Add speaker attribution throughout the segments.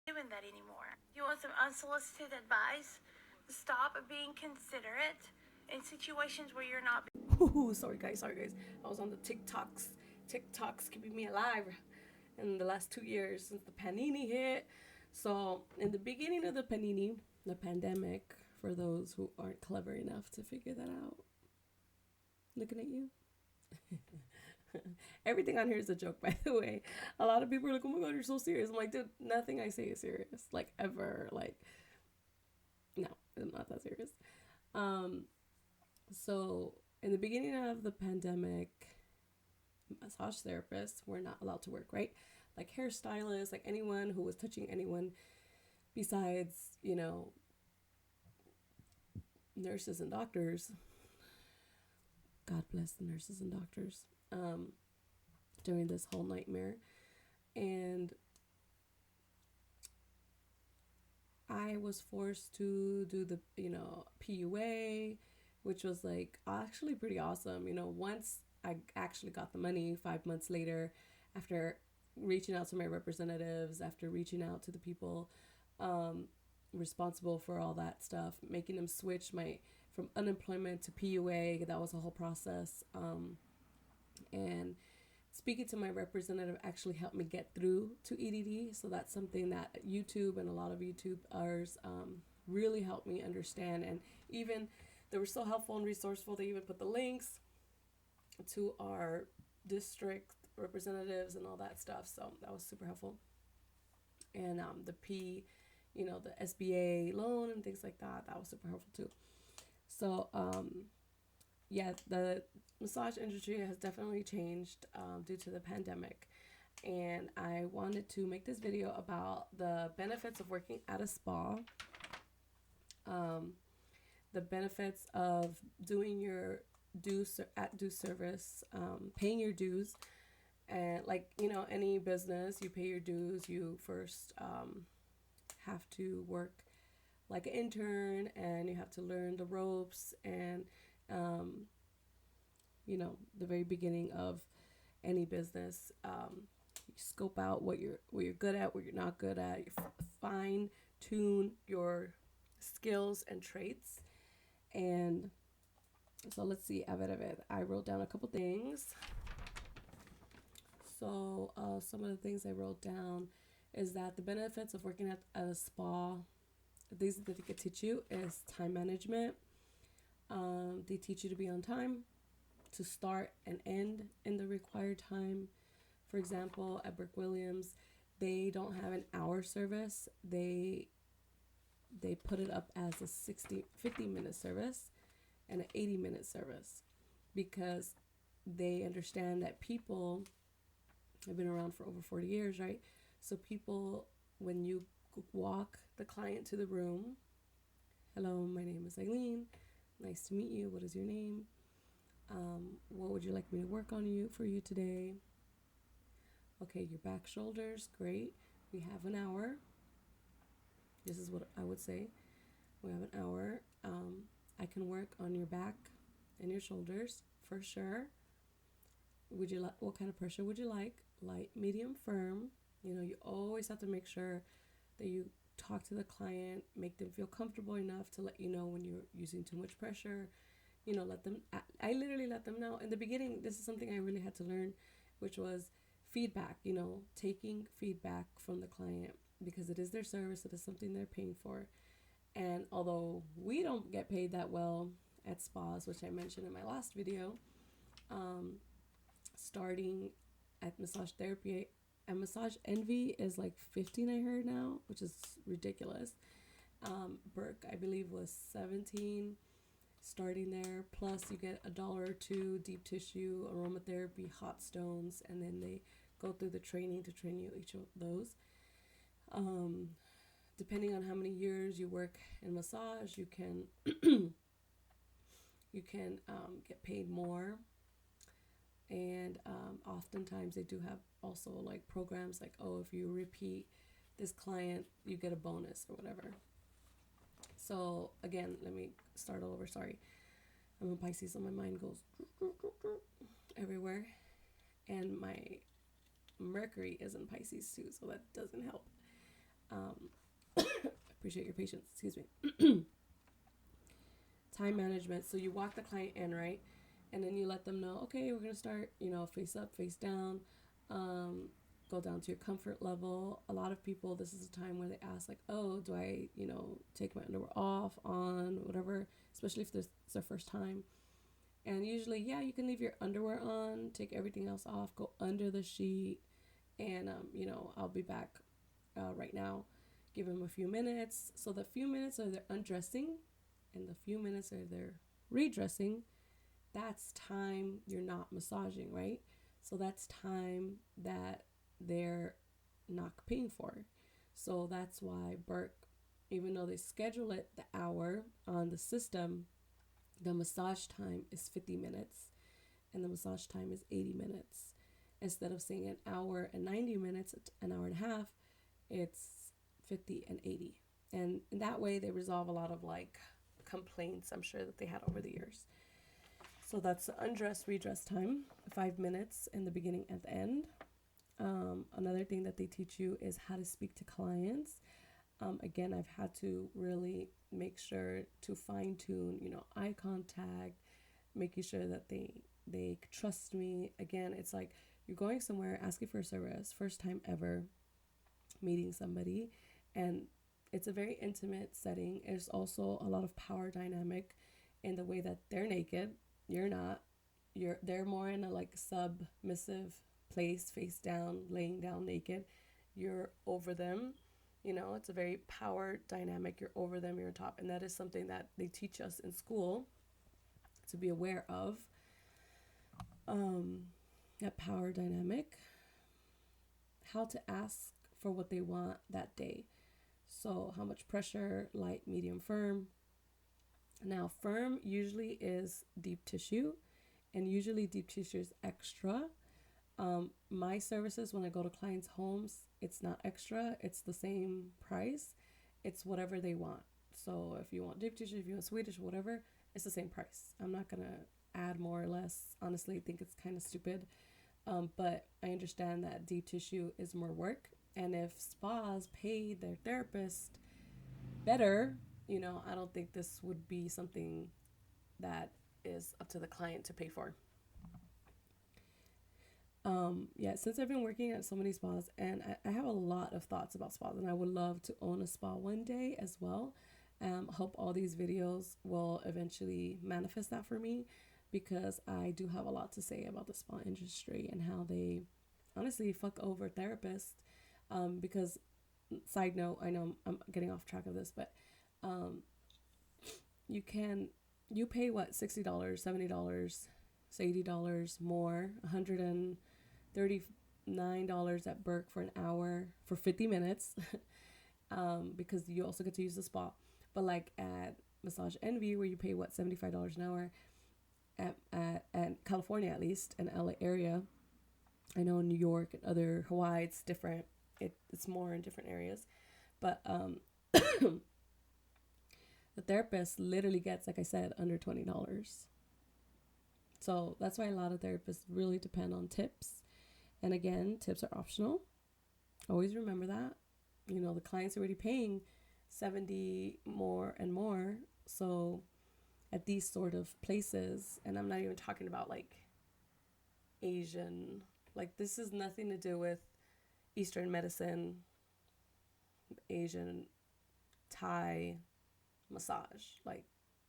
Speaker 1: doing that anymore. You want some unsolicited advice? Stop being considerate in situations where you're not.
Speaker 2: Ooh, sorry guys. I was on the TikToks keeping me alive in the last 2 years since the panini hit. So in the beginning of the panini, the pandemic, for those who aren't clever enough to figure that out, looking at you. Everything on here is a joke, by the way. A lot of people are like, "Oh my god, you're so serious." I'm like, dude, nothing I say is serious, like ever. Like, no, I'm not that serious. Um, so in the beginning of the pandemic, massage therapists were not allowed to work, right? Like hairstylists, like anyone who was touching anyone besides, nurses and doctors. God bless the nurses and doctors during this whole nightmare. And I was forced to do the, PUA, which was like actually pretty awesome. Once I actually got the money 5 months later, after reaching out to my representatives, after reaching out to the people um, responsible for all that stuff, making them switch my from unemployment to PUA. That was a whole process. And speaking to my representative actually helped me get through to EDD. So that's something that YouTube and a lot of YouTubers really helped me understand. And even they were so helpful and resourceful. They even put the links to our district representatives and all that stuff. So that was super helpful. And the SBA loan and things like that. That was super helpful too. So yeah, the massage industry has definitely changed due to the pandemic. And I wanted to make this video about the benefits of working at a spa, um, the benefits of doing your due service, paying your dues. And like, any business, you pay your dues. You first have to work like an intern and you have to learn the ropes and um, the very beginning of any business. You scope out what you're good at, what you're not good at. You fine tune your skills and traits. And so let's see. I wrote down a couple things. So some of the things I wrote down is that the benefits of working at a spa, things that they could teach you is time management. They teach you to be on time, to start and end in the required time. For example, at Burke Williams, they don't have an hour service. They put it up as a 50-minute service and an 80-minute service because they understand that people have been around for over 40 years, right? So people, when you walk the client to the room, hello, my name is Eileen. Nice to meet you. What is your name? What would you like me to work on for you today? Okay, your back, shoulders, great. We have an hour. This is what I would say. We have an hour. I can work on your back and your shoulders for sure. Would you like? What kind of pressure would you like? Light, medium, firm. You always have to make sure that you talk to the client, make them feel comfortable enough to let you know when you're using too much pressure. Let them. I literally let them know in the beginning. This is something I really had to learn, which was feedback. Taking feedback from the client because it is their service. It is something they're paying for. And although we don't get paid that well at spas, which I mentioned in my last video, starting at massage therapy and massage envy is like 15, I heard now, which is ridiculous. Burke, I believe, was 17 starting there. Plus you get $1 or two, deep tissue, aromatherapy, hot stones, and then they go through the training to train you each of those. Depending on how many years you work in massage, you can get paid more. And oftentimes they do have also like programs like, oh, if you repeat this client, you get a bonus or whatever. So again, let me start all over. Sorry, I'm a Pisces, so my mind goes everywhere, and my Mercury is in Pisces too, so that doesn't help. appreciate your patience. Excuse me. Time management. So you walk the client in, right? And then you let them know, okay, we're going to start, face up, face down, go down to your comfort level. A lot of people, this is a time where they ask, like, oh, do I, take my underwear off, on, whatever, especially if it's their first time. And usually, yeah, you can leave your underwear on, take everything else off, go under the sheet, and, I'll be back right now. Give them a few minutes. So the few minutes are they're undressing, and the few minutes are they're redressing. That's time you're not massaging, right? So that's time that they're not paying for. So that's why Burke, even though they schedule it the hour on the system, the massage time is 50 minutes and the massage time is 80 minutes. Instead of saying an hour and 90 minutes, an hour and a half, it's 50 and 80. And in that way, they resolve a lot of complaints I'm sure that they had over the years. So that's the undress, redress time, 5 minutes in the beginning and the end. Another thing that they teach you is how to speak to clients. Again, I've had to really make sure to fine tune, eye contact, making sure that they trust me. Again, it's like you're going somewhere, asking for a service, first time ever meeting somebody, and it's a very intimate setting. There's also a lot of power dynamic in the way that they're naked. You're not. They're more in a submissive place, face down, laying down naked. You're over them. It's a very power dynamic. You're over them, you're on top. And that is something that they teach us in school to be aware of. That power dynamic. How to ask for what they want that day. So how much pressure, light, medium, firm. Now, firm usually is deep tissue, and usually deep tissue is extra. My services, when I go to clients' homes, it's not extra. It's the same price. It's whatever they want. So if you want deep tissue, if you want Swedish, whatever, it's the same price. I'm not going to add more or less. Honestly, I think it's kind of stupid. But I understand that deep tissue is more work. And if spas pay their therapist better, I don't think this would be something that is up to the client to pay for. Since I've been working at so many spas, and I have a lot of thoughts about spas, and I would love to own a spa one day as well. Hope all these videos will eventually manifest that for me, because I do have a lot to say about the spa industry and how they honestly fuck over therapists. Because, side note, I know I'm getting off track of this, but you pay what, $60, $70, $80 more, $139 at Burke for an hour for 50 minutes, because you also get to use the spa. But at Massage Envy, where you pay what, $75 an hour at California, at least, and LA area. I know in New York and other Hawaii it's different. It's more in different areas, but the therapist literally gets, like I said, under $20. So that's why a lot of therapists really depend on tips. And again, tips are optional. Always remember that. The client's already paying $70 more and more. So at these sort of places, and I'm not even talking about Asian, this has nothing to do with Eastern medicine, Asian, Thai massage.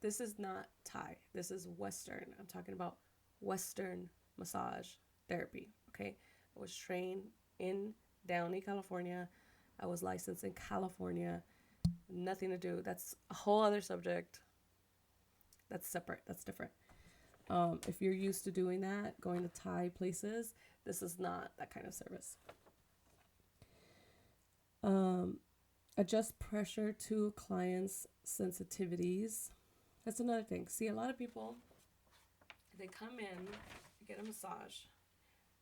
Speaker 2: This is not Thai. This is Western. I'm talking about Western massage therapy. Okay. I was trained in Downey, California. I was licensed in California. Nothing to do. That's a whole other subject. That's separate. That's different. If you're used to doing that, going to Thai places, this is not that kind of service. Adjust pressure to clients' sensitivities. That's another thing. See, a lot of people, they come in to get a massage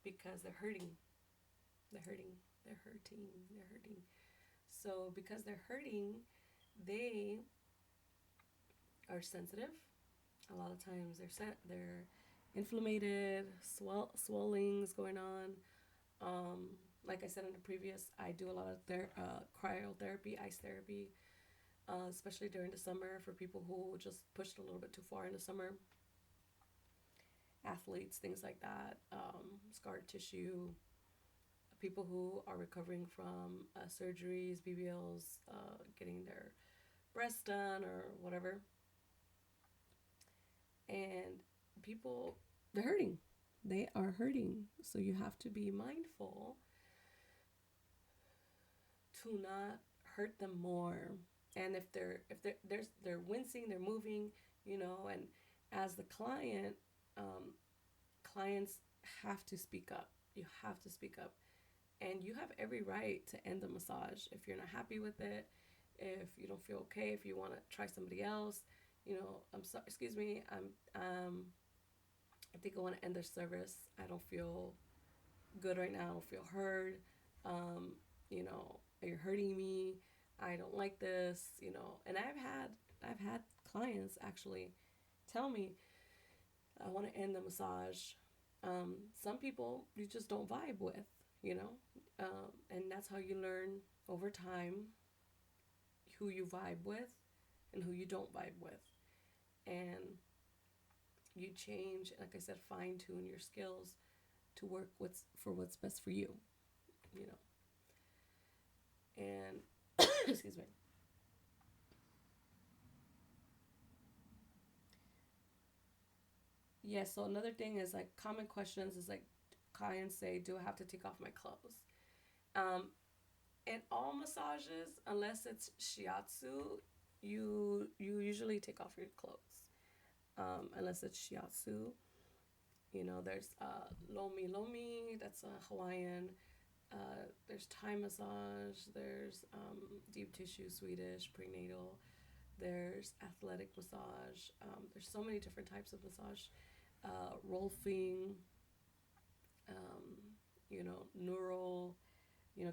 Speaker 2: because they're hurting. They're hurting. So because they're hurting, they are sensitive. A lot of times they're inflamed, swellings going on. Like I said in the previous, I do a lot of cryotherapy, ice therapy. especially during the summer for people who just pushed a little bit too far in the summer. Athletes, things like that, scar tissue, people who are recovering from surgeries, BBLs, getting their breasts done or whatever. And people, they're hurting. They are hurting. So you have to be mindful to not hurt them more. And if they're wincing, they're moving, and as the client, clients have to speak up. You have to speak up. And you have every right to end the massage if you're not happy with it, if you don't feel okay, if you want to try somebody else. I'm sorry, excuse me, I think I want to end their service. I don't feel good right now. I don't feel heard. Um, you're hurting me. I don't like this. And I've had clients actually tell me, I want to end the massage. Some people you just don't vibe with, and that's how you learn over time who you vibe with and who you don't vibe with. And you change, like I said, fine tune your skills to work what's best for you, you know. And excuse me. Yeah, so another thing is like common questions is like clients say, do I have to take off my clothes? Um, in all massages, unless it's shiatsu, you usually take off your clothes. Unless it's shiatsu, there's lomi lomi, that's a Hawaiian. There's Thai massage. There's deep tissue Swedish prenatal. There's athletic massage. There's so many different types of massage. Rolfing, neural,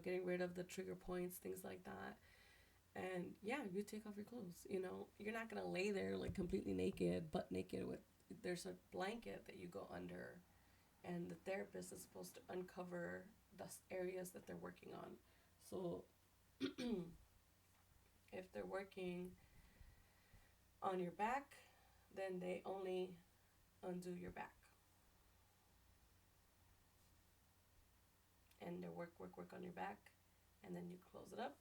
Speaker 2: getting rid of the trigger points, things like that. And yeah, you take off your clothes. You're not gonna lay there like completely naked, butt naked with. There's a blanket that you go under, and the therapist is supposed to uncover the areas that they're working on. So if they're working on your back, then they only undo your back. And they work on your back, and then you close it up.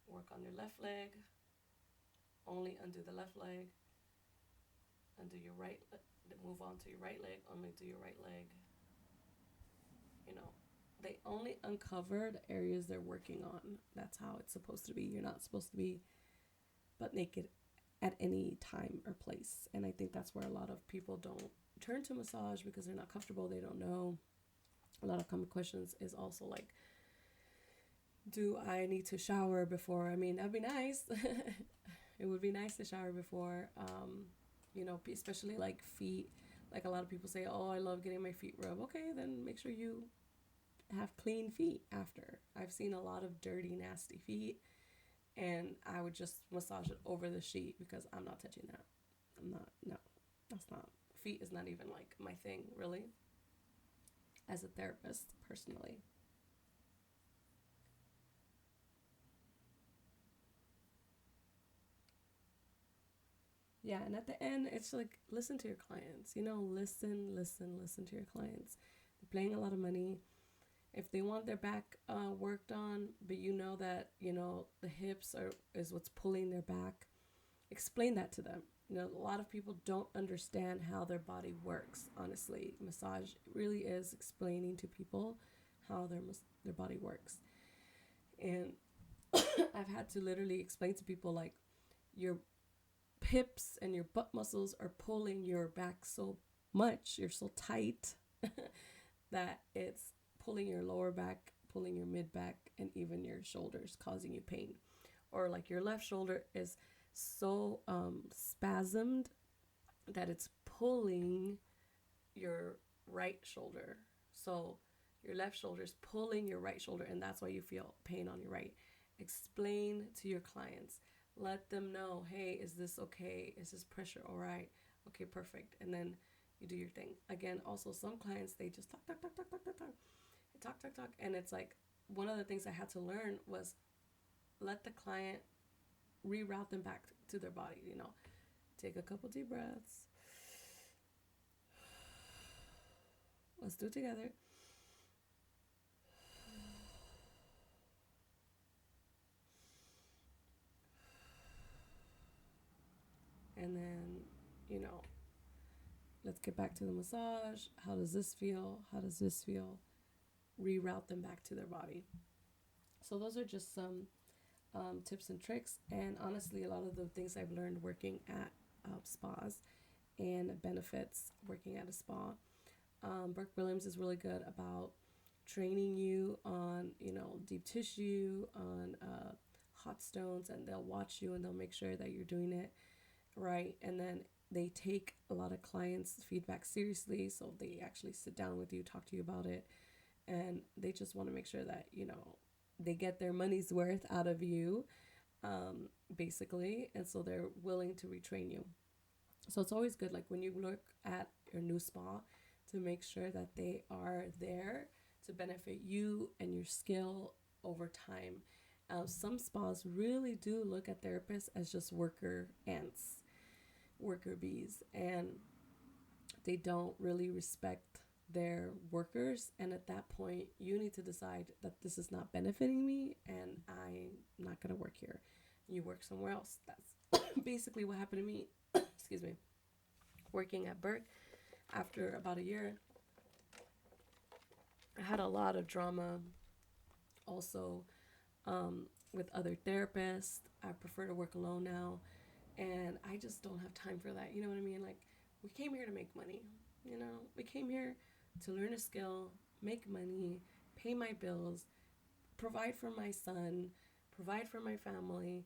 Speaker 2: Work on your left leg, only undo the left leg. Undo your right, move on to your right leg, only do your right leg. They only uncover the areas they're working on. That's how it's supposed to be. You're not supposed to be butt naked at any time or place. And I think that's where a lot of people don't turn to massage because they're not comfortable. They don't know. A lot of common questions is also like, do I need to shower before? I mean, that'd be nice. It would be nice to shower before, especially like feet. Like a lot of people say, oh, I love getting my feet rubbed. Okay, then make sure you have clean feet after. I've seen a lot of dirty, nasty feet, and I would just massage it over the sheet because I'm not touching that. No, that's not. Feet is not even like my thing, really, as a therapist, personally. Yeah, and at the end, it's like, listen to your clients. Listen to your clients. They're paying a lot of money. If they want their back worked on, but that, the hips is what's pulling their back, explain that to them. A lot of people don't understand how their body works, honestly. Massage really is explaining to people how their body works. And I've had to literally explain to people, like, your hips and your butt muscles are pulling your back so much, you're so tight that it's pulling your lower back, pulling your mid back, and even your shoulders, causing you pain. Or like your left shoulder is so spasmed that it's pulling your right shoulder. So your left shoulder is pulling your right shoulder, and that's why you feel pain on your right. Explain to your clients. Let them know, hey, is this okay? Is this pressure all right? Okay, perfect. And then you do your thing. Again, also some clients, they just talk. And it's like, one of the things I had to learn was let the client reroute them back to their body. Take a couple deep breaths. Let's do it together. And then, let's get back to the massage. How does this feel? How does this feel? Reroute them back to their body. So those are just some tips and tricks. And honestly, a lot of the things I've learned working at spas and benefits working at a spa. Burke Williams is really good about training you on, deep tissue, on hot stones, and they'll watch you and they'll make sure that you're doing it right. And then they take a lot of clients' feedback seriously, so they actually sit down with you, talk to you about it, and they just want to make sure that, they get their money's worth out of you, basically, and so they're willing to retrain you. So it's always good, like when you look at your new spa, to make sure that they are there to benefit you and your skill over time. Some spas really do look at therapists as just worker ants, worker bees, and they don't really respect their workers. And at that point, you need to decide that this is not benefiting me and I'm not going to work here. You work somewhere else. That's basically what happened to me. Excuse me. Working at Burke, after about a year, I had a lot of drama also with other therapists. I prefer to work alone now, and I just don't have time for that. You know what I mean? Like, we came here to make money. We came here to learn a skill, make money, pay my bills, provide for my son, provide for my family,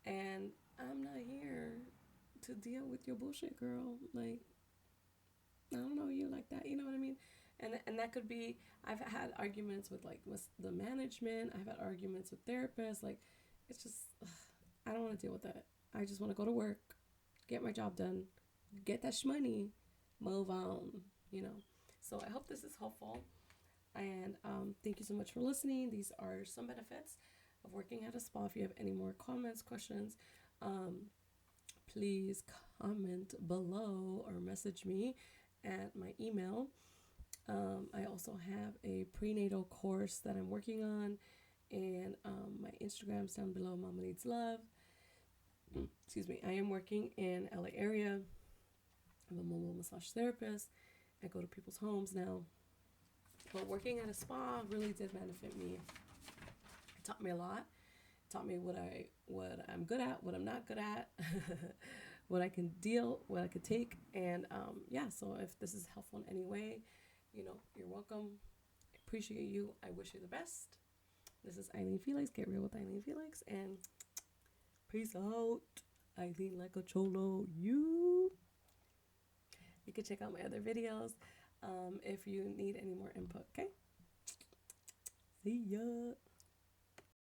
Speaker 2: and I'm not here to deal with your bullshit, girl. Like, I don't know you like that. You know what I mean? And that could be, I've had arguments with the management. I've had arguments with therapists. Like, it's just, I don't want to deal with that. I just want to go to work, get my job done, get that shmoney, move on, So I hope this is helpful. And thank you so much for listening. These are some benefits of working at a spa. If you have any more comments, questions, please comment below or message me at my email. I also have a prenatal course that I'm working on, and my Instagram's down below, Mama Needs Love. Excuse me. I am working in LA area. I'm a mobile massage therapist. I go to people's homes now. But working at a spa really did benefit me. It taught me a lot. It taught me what I'm good at, what I'm not good at, what I can deal, what I could take. And so if this is helpful in any way, you're welcome. I appreciate you. I wish you the best. This is Eileen Felix. Get real with Eileen Felix. And peace out. Eileen like a cholo. You can check out my other videos if you need any more input. Okay? See ya.